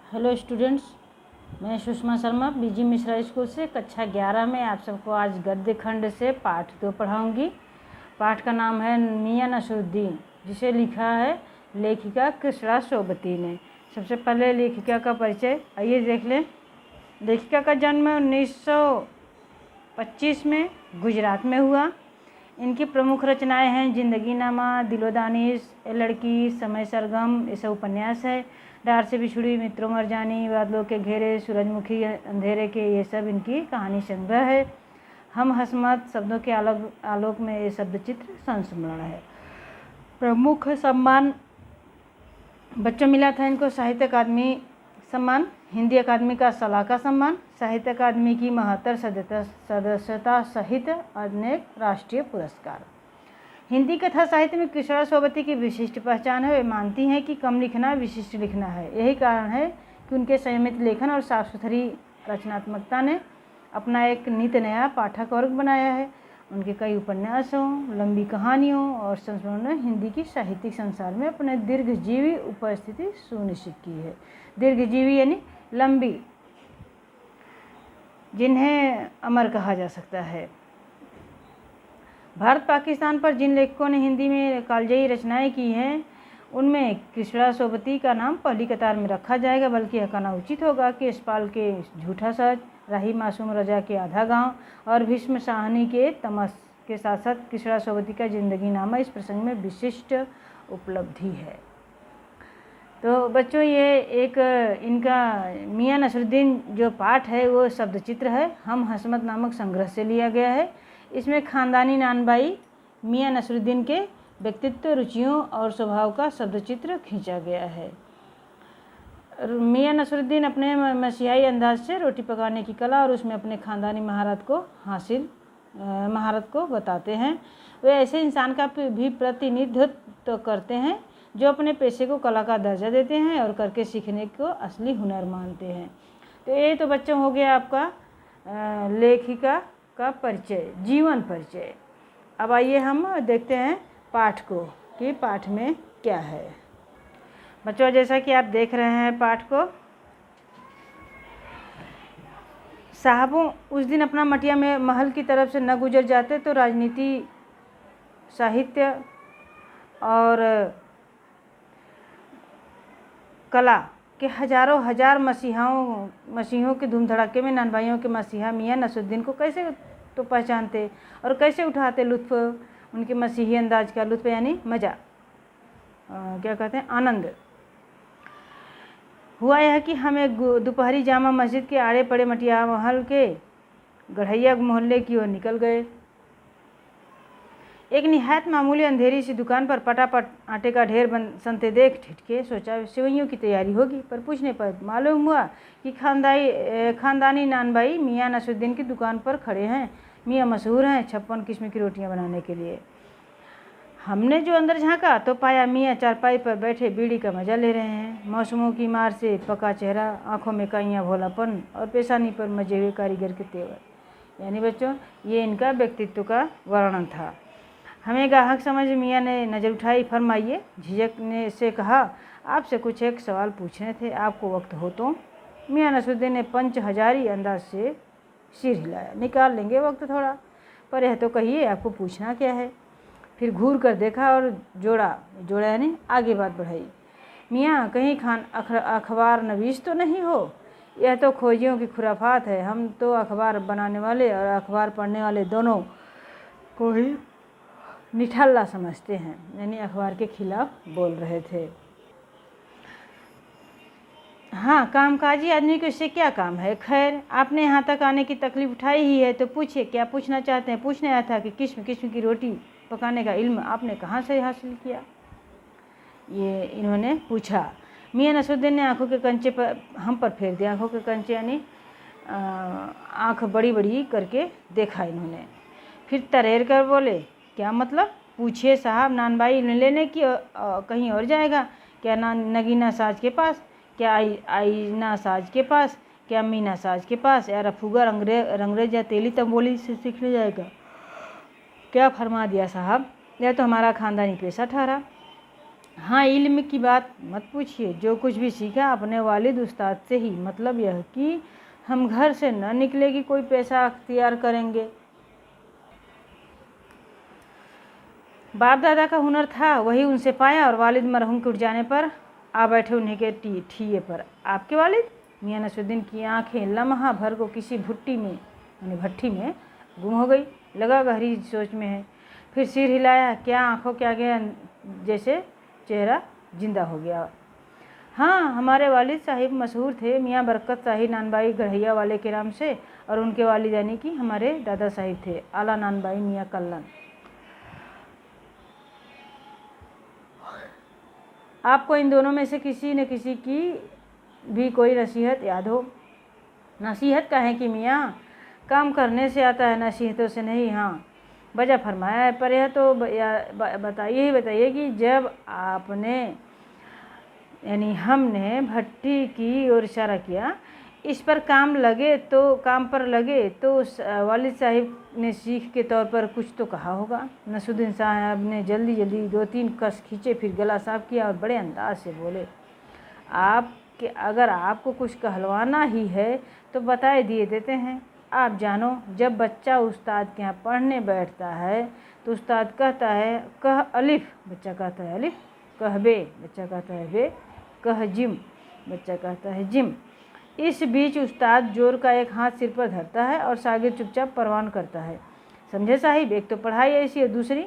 Hello students, मैं सुषमा शर्मा बीजी Mishra school से कक्षा 11 में आप सबको आज गद्य खंड से पाठ 2 पढ़ाऊंगी। पाठ का नाम है मियां नसरुद्दीन, जिसे लिखा है लेखिका कृष्णा सोबती ने। सबसे पहले लेखिका का परिचय आइए देख लें। लेखिका का जन्म 1925 में गुजरात में हुआ। इनकी प्रमुख रचनाएं हैं जिंदगीनामा, दिलोदानिश, ए लड़की, समय सरगम, ये सब उपन्यास है। डार से बिछुड़ी, मित्रों मरजानी, बादलों के घेरे, सूरजमुखी, अंधेरे के, ये सब इनकी कहानी संग्रह है। हम हसमत, शब्दों के आलोक में, ये शब्द चित्र संस्मरण है। प्रमुख सम्मान बच्चों मिला था इनको साहित्य अकादमी सम्मान, हिंदी अकादमी का सलाहकार सम्मान, साहित्य अकादमी की 72 सदस्यता सहित अनेक राष्ट्रीय पुरस्कार। हिंदी कथा साहित्य में कृष्णा सोबती की विशिष्ट पहचान है। वे मानती हैं कि कम लिखना विशिष्ट लिखना है। यही कारण है कि उनके संयमित लेखन और साफ सुथरी रचनात्मकता ने अपना एक नित नया पाठक वर्ग बनाया है। उनके कई उपन्यासों, लंबी कहानियों और संस्मरणों ने हिंदी की साहित्यिक संसार में अपने दीर्घजीवी उपस्थिति सुनिश्चित की है। दीर्घजीवी यानी लंबी, जिन्हें अमर कहा जा सकता है। भारत पाकिस्तान पर जिन लेखकों ने हिंदी में कालजयी रचनाएं की हैं, उनमें कृष्णा सोबती का नाम पहली कतार में रखा जाएगा। बल्कि यह कहना उचित होगा कि यशपाल के झूठा सच, राही मासूम रजा के आधा गांव और भीष्म साहनी के तमस के साथ साथ कृष्णा सोबती का जिंदगीनामा इस प्रसंग में विशिष्ट उपलब्धि है। तो बच्चों, ये एक इनका मियां नसरुद्दीन जो पाठ है वो शब्द चित्र है, हम हसमत नामक संग्रह से लिया गया है। इसमें खानदानी नानबाई मियां नसरुद्दीन के व्यक्तित्व, रुचियों और स्वभाव का शब्द चित्र खींचा गया है। मियां नसरुद्दीन अपने मसीहाई अंदाज से रोटी पकाने की कला और उसमें अपने खानदानी महारत को बताते हैं। वे ऐसे इंसान का भी प्रतिनिधित्व करते हैं जो अपने पेशे को कला का दर्जा देते हैं और करके सीखने को असली हुनर मानते हैं। तो ये तो बच्चों हो गया आपका लेखिका का परिचय, जीवन परिचय। अब आइए हम देखते हैं पाठ को कि पाठ में क्या है। बच्चों, जैसा कि आप देख रहे हैं पाठ को, साहबों उस दिन अपना मटिया में महल की तरफ से न गुजर जाते तो राजनीति, साहित्य और कला के हजारों हजार मसीहों के धूम धड़ाके में नानभाइयों के मसीहा मियां नसरुद्दीन को कैसे तो पहचानते और कैसे उठाते लुत्फ़, उनके मसीही अंदाज का लुत्फ़ यानी मज़ा, क्या कहते हैं, आनंद। हुआ यह कि हम एक दोपहरी जामा मस्जिद के आड़े पड़े मटिया महल के गढ़ैया मोहल्ले की ओर निकल गए। एक निहायत मामूली अंधेरी सी दुकान पर पटापट आटे का ढेर सनते देख ठिठके। सोचा सेवइयों की तैयारी होगी, पर पूछने पर मालूम हुआ कि खानदानी नानबाई मियां नसरुद्दीन की दुकान पर खड़े हैं। मियां मशहूर हैं 56 किस्म की रोटियां बनाने के लिए। हमने जो अंदर झांका तो पाया मियां चारपाई पर बैठे बीड़ी का मजा ले रहे हैं। मौसमों की मार से पका चेहरा, आंखों में काइयाँ भोलापन और पेशानी पर मजे हुए कारीगर के तेवर। यानी बच्चों, ये इनका व्यक्तित्व का वर्णन था। हमें ग्राहक समझ मियां ने नज़र उठाई। फरमाइए, झिझक ने से कहा, आपसे कुछ एक सवाल पूछने थे, आपको वक्त हो तो? मियां नसरुद्दीन ने पंच हजारी अंदाज से सिर हिलाया। निकाल लेंगे वक्त थोड़ा, पर यह तो कहिए आपको पूछना क्या है? फिर घूर कर देखा और जोड़ा यानी आगे बात बढ़ाई। मियां, कहीं अखबार नवीस तो नहीं हो? यह तो खोजियों की खुराफात है। हम तो अखबार बनाने वाले और अखबार पढ़ने वाले दोनों को ही निठल्ला समझते हैं। यानी अखबार के खिलाफ बोल रहे थे। हाँ, कामकाजी आदमी को इससे क्या काम है? खैर, आपने यहाँ तक आने की तकलीफ उठाई ही है तो पूछिए, क्या पूछना चाहते हैं? पूछने आया था कि किस्म किस्म की रोटी पकाने का इल्म आपने कहाँ से हासिल किया, ये इन्होंने पूछा। मियां नसरुद्दीन ने आंखों के कंचे पर हम पर फेर दिया। आंखों के कंचे यानी आँख बड़ी बड़ी करके देखा इन्होंने। फिर तरेर कर बोले, क्या मतलब? पूछिए साहब, नानबाई लेने की कहीं और जाएगा क्या? नगीना साज के पास, क्या आईना साज के पास, क्या मीना साज के पास, या रफूगा रंगरेज या तेली तंबोली से सीखने जाएगा? क्या फरमा दिया साहब, यह तो हमारा खानदानी पेशा ठहरा। हाँ, इल्म की बात मत पूछिए, जो कुछ भी सीखा अपने वालिद उस्ताद से ही। मतलब यह कि हम घर से न निकले कि कोई पैसा अख्तियार करेंगे। बाप दादा का हुनर था वही उनसे पाया, और वालिद मरहूम के उठ जाने पर आ बैठे उन्हीं के ठीए पर। आपके वालिद? मियाँ नसरुद्दीन की आंखें लम्हा भर को किसी भुट्टी में यानी भट्टी में गुम हो गई। लगा गहरी सोच में है। फिर सिर हिलाया। क्या आंखों के आगे जैसे चेहरा जिंदा हो गया। हाँ, हमारे वालिद साहिब मशहूर थे मियाँ बरकत शाही नानबाई गढ़ैया वाले के नाम से, और उनके वालिद यानी कि हमारे दादा साहिब थे आला नानबाई मियाँ कल्लन। आपको इन दोनों में से किसी न किसी की भी कोई नसीहत याद हो? नसीहत कहें कि मियाँ, काम करने से आता है, नसीहतों से नहीं। हाँ, वजह फरमाया है, पर यह तो बताइए कि जब आपने यानी हमने भट्टी की ओर इशारा किया, इस पर काम पर लगे तो वालिद साहिब ने सीख के तौर पर कुछ तो कहा होगा। नसरुद्दीन साहब ने जल्दी 2-3 कस खींचे, फिर गला साफ किया और बड़े अंदाज से बोले, अगर आपको कुछ कहलवाना ही है तो बताए दिए देते हैं। आप जानो, जब बच्चा उस्ताद के यहाँ पढ़ने बैठता है तो उस्ताद कहता है कह अलिफ, बच्चा कहता है अलिफ। कह बे, बच्चा कहता है बे। कह जिम, बच्चा कहता है जिम। इस बीच उस्ताद जोर का एक हाथ सिर पर धरता है और शागिर्द चुपचाप परवान करता है। समझे साहिब, एक तो पढ़ाई ऐसी है, दूसरी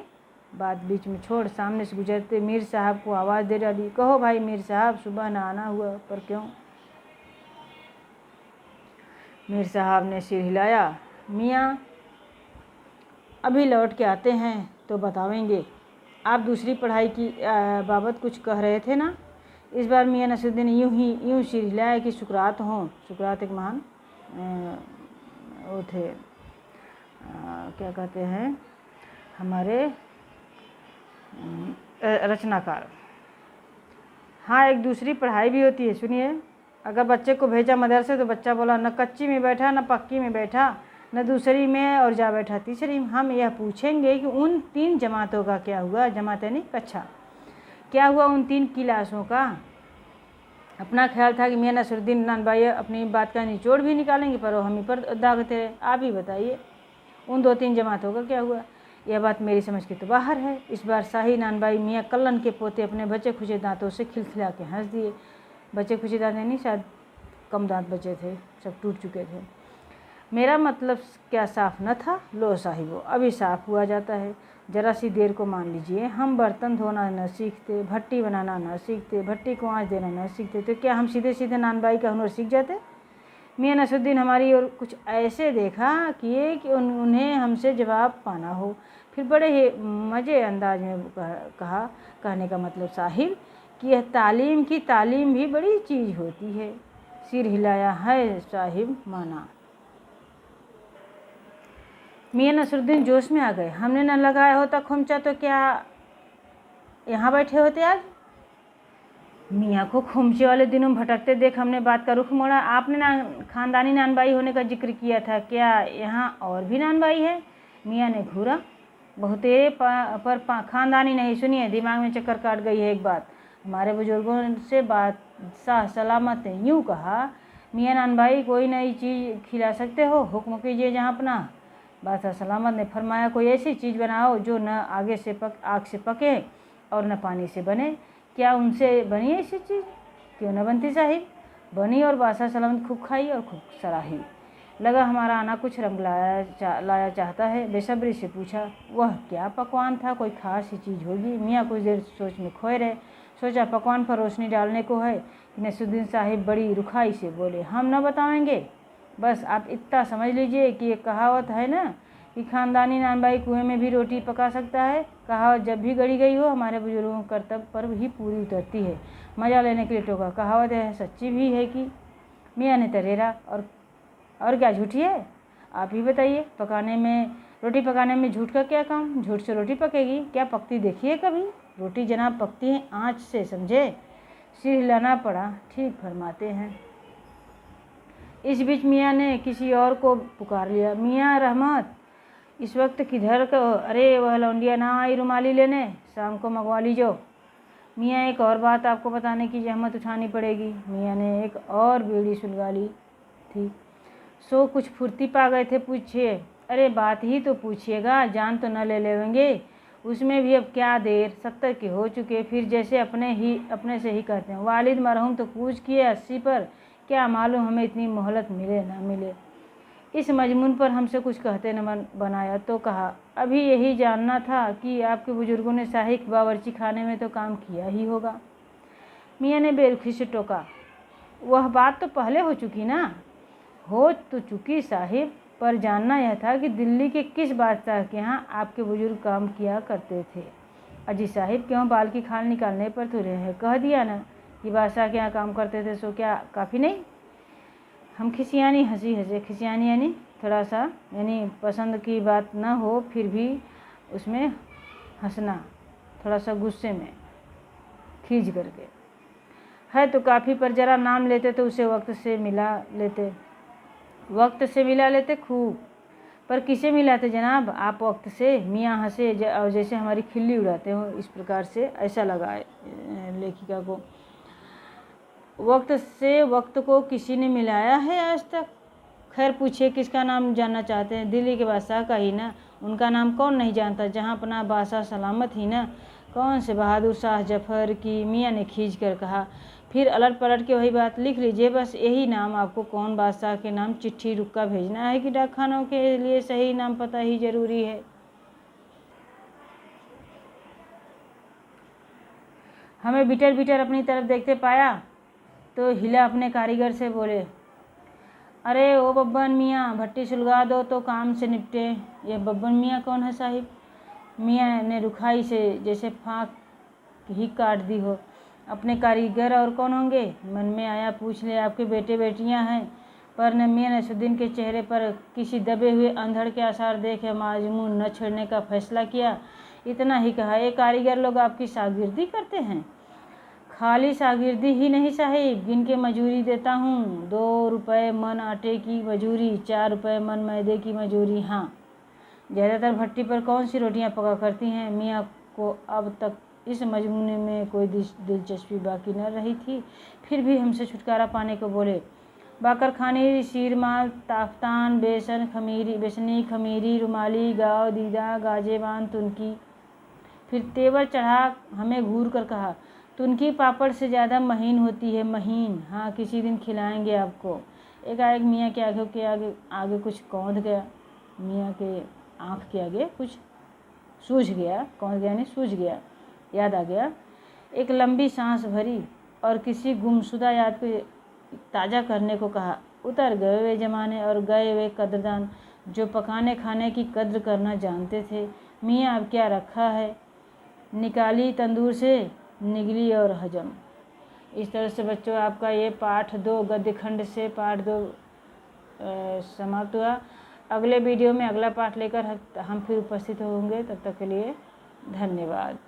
बात बीच में छोड़ सामने से गुजरते मीर साहब को आवाज़ दे डाली, कहो भाई मीर साहब, सुबह न आना हुआ, पर क्यों? मीर साहब ने सिर हिलाया। मियाँ, अभी लौट के आते हैं तो बतावेंगे। आप दूसरी पढ़ाई की बाबत कुछ कह रहे थे ना? इस बार मियाँ नसरुद्दीन यूँ सिर हिलाया कि सुकरात हों। सुकरात एक महान वो थे, क्या कहते हैं, हमारे रचनाकार। हाँ, एक दूसरी पढ़ाई भी होती है, सुनिए। अगर बच्चे को भेजा मदरसे तो बच्चा बोला न कच्ची में बैठा, न पक्की में बैठा, न दूसरी में और जा बैठा तीसरी में। हम यह पूछेंगे कि उन 3 जमातों का क्या हुआ? जमात यानी कक्षा। क्या हुआ उन 3 क्लासों का? अपना ख्याल था कि मियाँ नसरुद्दीन नानबाई अपनी बात का निचोड़ भी निकालेंगे, पर वो हम ही पर दागते रहे। आप ही बताइए, उन 2-3 जमातों का क्या हुआ? यह बात मेरी समझ के तो बाहर है। इस बार शाही नानबाई मियाँ कल्लन के पोते अपने बचे खुचे दांतों से खिलखिला के हंस दिए। बचे खुचे दांत नहीं, शायद कम दांत बचे थे, सब टूट चुके थे। मेरा मतलब क्या साफ न था? लो साहिबो, अभी साफ हुआ जाता है। जरा सी देर को मान लीजिए, हम बर्तन धोना न सीखते, भट्टी बनाना न सीखते, भट्टी को आँच देना न सीखते, तो क्या हम सीधे सीधे नानबाई का हुनर सीख जाते? मियाँ नसरुद्दीन हमारी ओर कुछ ऐसे देखा किए कि उन्हें हमसे जवाब पाना हो। फिर बड़े ही मज़े अंदाज में कहा, कहने का मतलब साहिब कि यह तालीम की तालीम भी बड़ी चीज़ होती है। सिर हिलाया है साहिब, माना। मियाँ नसरुद्दीन जोश में आ गए। हमने न लगाया होता खुमचा तो क्या यहाँ बैठे होते आज? मियाँ को खुमचे वाले दिनों में भटकते देख हमने बात का रुख मोड़ा। आपने खानदानी नानबाई होने का जिक्र किया था, क्या यहाँ और भी नानबाई है? मियाँ ने घूरा। बहुतेरे पर खानदानी नहीं। सुनिए, दिमाग में चक्कर काट गई है एक बात। हमारे बुजुर्गों से बादशाह सलामत ने यूँ कहा, मियाँ नानबाई कोई नई चीज़ खिला सकते हो, हुक्म कीजिए जहाँ अपना। बादशाह सलामत ने फरमाया, कोई ऐसी चीज़ बनाओ जो न आग से पके और न पानी से बने। क्या उनसे बनी ऐसी चीज़? क्यों न बनती साहिब। बनी और बादशाह सलामत खूब खाई और खूब सराही। लगा हमारा आना कुछ रंग लाया चाहता है। बेसब्री से पूछा, वह क्या पकवान था? कोई खास ही चीज़ होगी। मियाँ कुछ देर सोच में खोए रहे। सोचा पकवान पर रोशनी डालने को है कि नसरुद्दीन साहिब बड़ी रुखाई से बोले, हम न बताएंगे। बस आप इतना समझ लीजिए कि एक कहावत है ना कि खानदानी नानबाई कुएं में भी रोटी पका सकता है। कहावत जब भी गढ़ी गई हो, हमारे बुजुर्गों के कर्तव्य पर ही पूरी उतरती है। मज़ा लेने के लिए टोका। कहावत है सच्ची भी है कि? मियाँ ने तरेरा, और क्या झूठी है? आप ही बताइए। रोटी पकाने में झूठ का क्या काम? झूठ से रोटी पकेगी क्या? पकती देखी है कभी? रोटी जनाब पकती है आँच से, समझे? सिर हिलाना पड़ा। ठीक फरमाते हैं। इस बीच मियाँ ने किसी और को पुकार लिया, मियाँ रहमत, इस वक्त किधर को? अरे वह लौंडिया ना आई रुमाली लेने, शाम को मंगवा लीजो। मियाँ एक और बात आपको बताने की जहमत उठानी पड़ेगी। मियाँ ने एक और बीड़ी सुलगा ली थी। सो कुछ फुर्ती पा गए थे, पूछिए। अरे बात ही तो पूछिएगा, जान तो न ले लेंगे, उसमें भी अब क्या देर, 70 के हो चुके, फिर जैसे अपने से ही कहते हैं। वालिद मरहूम तो कूच किए 80 पर, क्या मालूम हमें इतनी मोहलत मिले ना मिले। इस मजमून पर हमसे कुछ कहते न बनाया तो कहा, अभी यही जानना था कि आपके बुजुर्गों ने शाही बावर्ची खाने में तो काम किया ही होगा। मियाँ ने बेरुखी से टोका, वह बात तो पहले हो चुकी ना। हो तो चुकी साहिब, पर जानना यह था कि दिल्ली के किस बादशाह के यहाँ आपके बुजुर्ग काम किया करते थे। अजी साहिब, क्यों बाल की खाल निकालने पर तुले हैं? कह दिया ना कि बादशाह के यहाँ काम करते थे, सो क्या काफ़ी नहीं? हम खिसियानी हंसे। खिसियानी यानी थोड़ा सा, यानी पसंद की बात ना हो फिर भी उसमें हंसना, थोड़ा सा गुस्से में खींच करके। है तो काफ़ी, पर ज़रा नाम लेते तो उसे वक्त से मिला लेते खूब। पर किसे मिलाते जनाब आप वक्त से? मियाँ हंसे और जैसे हमारी खिल्ली उड़ाते हो, इस प्रकार से ऐसा लगा लेखिका को। वक्त से वक्त को किसी ने मिलाया है आज तक? खैर पूछिए, किसका नाम जानना चाहते हैं? दिल्ली के बादशाह का ही ना, उनका नाम कौन नहीं जानता, जहाँ अपना बादशाह सलामत ही ना। कौन से? बहादुर शाह जफर की, मियाँ ने खींच कर कहा। फिर अलट पलट के वही बात लिख लीजिए, बस यही नाम। आपको कौन बादशाह के नाम चिट्ठी रुक्का भेजना है कि डाक खानों के लिए सही नाम पता ही जरूरी है? हमें बिटर बिटर अपनी तरफ देखते पाया तो हिला अपने कारीगर से, बोले, अरे ओ बब्बन मियाँ, भट्टी सुलगा दो तो काम से निपटे। ये बब्बन मियाँ कौन है साहिब? मियाँ ने रुखाई से जैसे फाँक ही काट दी हो। अपने कारीगर और कौन होंगे? मन में आया पूछ ले, आपके बेटे बेटियां हैं। पर न मियाँ नसरुद्दीन के चेहरे पर किसी दबे हुए अंधड़ के आसार देखे माजमून न छेड़ने का फैसला किया। इतना ही कहा, ये कारीगर लोग आपकी शागिर्दी करते हैं? खाली शागिर्दी ही नहीं साहिब, गिन के मजूरी देता हूँ। 2 रुपये मन आटे की मजूरी, 4 रुपये मन मैदे की मजूरी। हाँ, ज़्यादातर भट्टी पर कौन सी रोटियाँ पका करती हैं? मियाँ को अब तक इस मजमूने में कोई दिलचस्पी बाकी न रही थी, फिर भी हमसे छुटकारा पाने को बोले, बाकर खानी, शीरमाल, ताफ्तान, बेसनी खमीरी, रुमाली, गाव दीदा, गाजेबान, तुनकी। फिर तेवर चढ़ा हमें घूर कर कहा, तुनकी पापड़ से ज़्यादा महीन होती है, महीन। हाँ, किसी दिन खिलाएंगे आपको। एकाएक मियाँ के आंखों के आगे कुछ कौंध गया। मियाँ के आँख के आगे कुछ सूझ गया, कौंध गया नहीं सूझ गया। याद आ गया। एक लंबी सांस भरी और किसी गुमशुदा याद को ताज़ा करने को कहा। उतर गए वे ज़माने और गए वे कदरदान जो पकाने खाने की कद्र करना जानते थे। मियाँ अब क्या रखा है, निकाली तंदूर से, निगली और हजम। इस तरह से बच्चों आपका ये पाठ 2 गद्य खंड से पाठ 2 समाप्त हुआ। अगले वीडियो में अगला पाठ लेकर हम फिर उपस्थित होंगे। तब तक के लिए धन्यवाद।